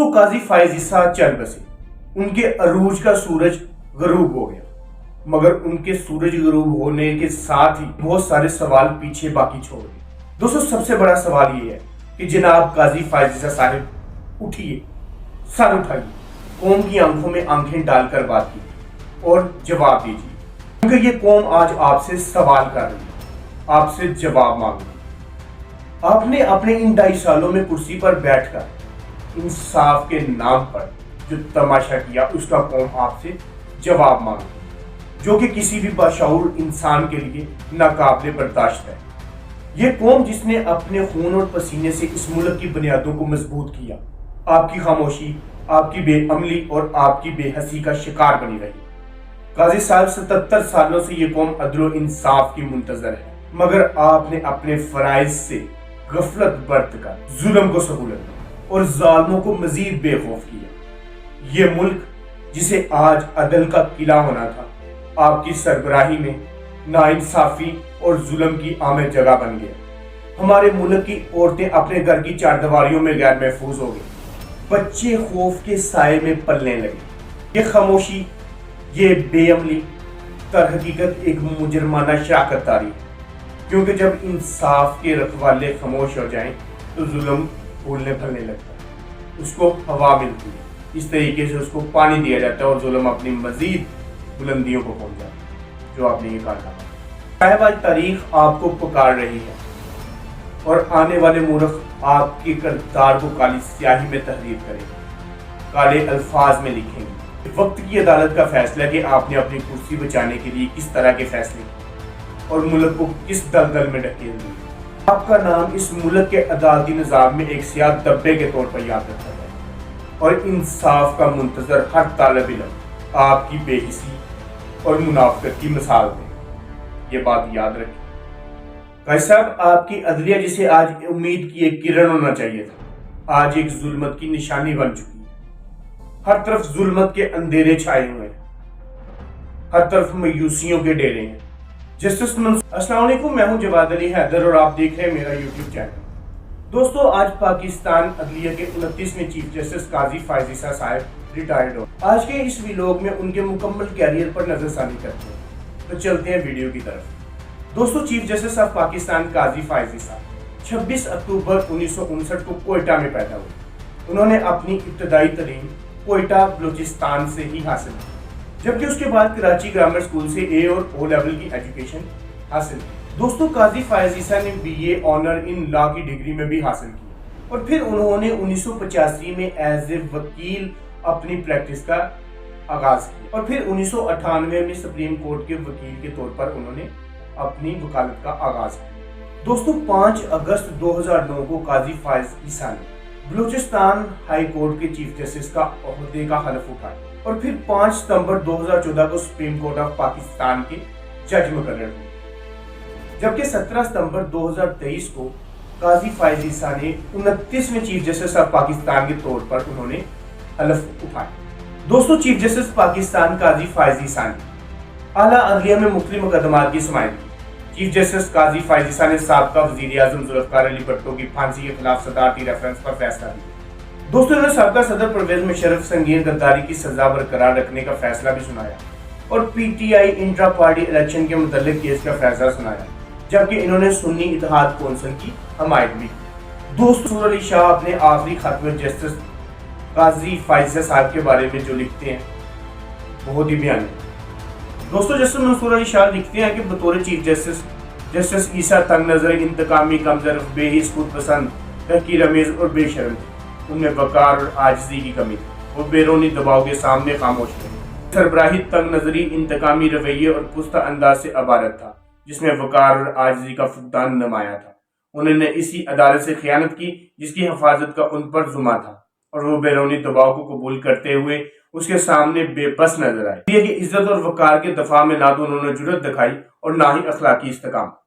تو قاضی فائز عیسیٰ چل بسے، ان کے عروج کا سورج غروب ہو گیا، مگر ان کے سورج غروب ہونے کے ساتھ ہی بہت سارے سوال پیچھے باقی چھوڑ گئے۔ دوستو سب سے بڑا سوال یہ ہے کہ جناب قاضی فائز عیسیٰ صاحب اٹھیے، سر اٹھائیے، قوم کی آنکھوں میں آنکھیں ڈال کر بات کیجیے اور جواب دیجیے، کیونکہ یہ قوم آج آپ سے سوال کر رہی ہے، آپ سے جواب مانگ رہی ہے۔ آپ نے اپنے ان 2.5 سالوں میں کرسی پر بیٹھ کر انصاف کے نام پر جو تماشا کیا، اس کا قوم آپ سے جواب مانگ رہی ہے، جو کہ کسی بھی باشعور انسان کے لیے ناقابل برداشت ہے۔ یہ قوم جس نے اپنے خون اور پسینے سے اس ملک کی بنیادوں کو مضبوط کیا، آپ کی خاموشی، آپ کی بے عملی اور آپ کی بے حسی کا شکار بنی رہی۔ قاضی صاحب 77 سالوں سے یہ قوم عدل و انصاف کی منتظر ہے، مگر آپ نے اپنے فرائض سے غفلت برت کر ظلم کو سہولت اور ظالموں کو مزید بے خوف کیا۔ یہ ملک جسے آج عدل کا قلعہ ہونا تھا، آپ کی سربراہی میں ناانصافی اور ظلم کی عام جگہ بن گیا۔ ہمارے ملک کی عورتیں اپنے گھر کی چاردیواریوں میں غیر محفوظ ہو گئی، بچے خوف کے سائے میں پلنے لگے۔ یہ خاموشی، یہ بے عملی در حقیقت ایک مجرمانہ شراکت داری ہے، کیونکہ جب انصاف کے رکھوالے خاموش ہو جائیں تو ظلم پھولنے پھلنے لگتا ہے، اس کو ہوا ملتی ہے، اس طریقے سے اس کو پانی دیا جاتا ہے اور ظلم اپنی مزید بلندیوں کو پہنچ جاتا ہے، جو آپ نے یہ کہا۔ صاحب آج تاریخ آپ کو پکار رہی ہے اور آنے والے مورخ آپ کے کردار کو کالی سیاہی میں تحریر کریں گے، کالے الفاظ میں لکھیں گے۔ وقت کی عدالت کا فیصلہ کہ آپ نے اپنی کرسی بچانے کے لیے کس طرح کے فیصلے کیے اور ملک کو کس دلدل میں ڈھکیل دیا۔ آپ کا نام اس ملک کے عدالتی نظام میں ایک سیاہ دبے کے طور پر یاد رکھا جائے اور انصاف کا منتظر ہر طالب علم آپ کی بے حسی اور منافقت کی مثال دے۔ یہ بات یاد رکھیں۔ قاضی صاحب آپ کی عدلیہ جسے آج امید کی ایک کرن ہونا چاہیے تھا، آج ایک ظلمت کی نشانی بن چکی ہے۔ ہر طرف ظلمت کے اندھیرے چھائے ہوئے ہیں، ہر طرف مایوسیوں کے ڈیرے ہیں۔ السلام علیکم، میں ہوں جواد علی حیدر اور آپ دیکھ رہے ہیں میرا یوٹیوب چینل۔ دوستو آج پاکستان عدلیہ کے 29ویں چیف جسٹس قاضی فائز عیسیٰ صاحب ریٹائرڈ ہو۔ آج کے اس ویلوگ میں ان کے مکمل کیریئر پر نظر ثانی کرتے ہیں، تو چلتے ہیں ویڈیو کی طرف۔ دوستو چیف جسٹس آف پاکستان قاضی فائز عیسیٰ 26 اکتوبر 1959 کو کوئٹہ میں پیدا ہوئے۔ انہوں نے اپنی ابتدائی تعلیم کوئٹہ بلوچستان سے ہی حاصل کی، جبکہ اس کے بعد کراچی گرامر اسکول سے اے اور او لیول کی ایجوکیشن حاصل کی۔ دوستو قاضی فائز عیسیٰ نے BA آنر ان لا کی ڈگری میں بھی حاصل کی اور پھر انہوں نے 1985 میں ایز اے وکیل اپنی پریکٹس کا آغاز کیا اور پھر 1998 میں سپریم کورٹ کے وکیل کے طور پر انہوں نے اپنی وکالت کا آغاز کیا۔ دوستو 5 اگست 2009 کو قاضی فائز عیسیٰ نے بلوچستان ہائی کورٹ کے چیف جسٹس کا عہدے کا حلف اٹھایا اور پھر 5 ستمبر 2014 کو سپریم کورٹ آف پاکستان کے جج مقرر ہوئے، جبکہ 17 ستمبر 2023 کو قاضی فائز عیسیٰ نے 29ویں چیف جسٹس آف پاکستان کے طور پر انہوں نے حلف اٹھایا۔ دوستو چیف جسٹس پاکستان قاضی فائز عیسیٰ نے اعلیٰ عدلیہ میں مختلف مقدمات کی سماعت کی۔ چیف جسٹس قاضی فائز عیسیٰ نے سابقہ وزیر اعظم ذوالفقار علی بھٹو کی پھانسی کے خلاف صدارتی ریفرنس پر فیصلہ دیا۔ دوستو انہوں نے سابقہ صدر پرویز مشرف سنگین غداری کی سزا برقرار رکھنے کا فیصلہ بھی سنایا اور PTI انٹرا پارٹی الیکشن کے متعلق کیس کا فیصلہ سنایا، جبکہ انہوں نے سنی اتحاد کونسل کی حمایت بھی کی۔ دوست منصور علی شاہ اپنے آخری خط میں جسٹس قاضی فائز عیسیٰ صاحب کے بارے میں جو لکھتے ہیں بہت ہی بیان ہے۔ دوستو جسٹس منصور علی شاہ لکھتے ہیں کہ بطور چیف جسٹس عیسیٰ تنگ نظر، انتقامی، کمظرف، بے حس، خود پسند، تحقیر آمیز اور بے شرم تھے۔ ان میں وقار اور عاجزی کی کمی تھی، وہ بیرونی دباؤ کے سامنے خاموش تھے۔ سربراہی تنگ نظری، انتقامی رویے اور پختہ انداز سے عبارت تھا، جس میں وقار اور عاجزی کا فقدان نمایاں تھا۔ انہوں نے اسی عدالت سے خیانت کی جس کی حفاظت کا ان پر ذمہ تھا، اور وہ بیرونی دباؤ کو قبول کرتے ہوئے اس کے سامنے بے بس نظر آئے۔ یہ کہ عزت اور وقار کے دفاع میں نہ تو انہوں نے جرأت دکھائی اور نہ ہی اخلاقی استقامت۔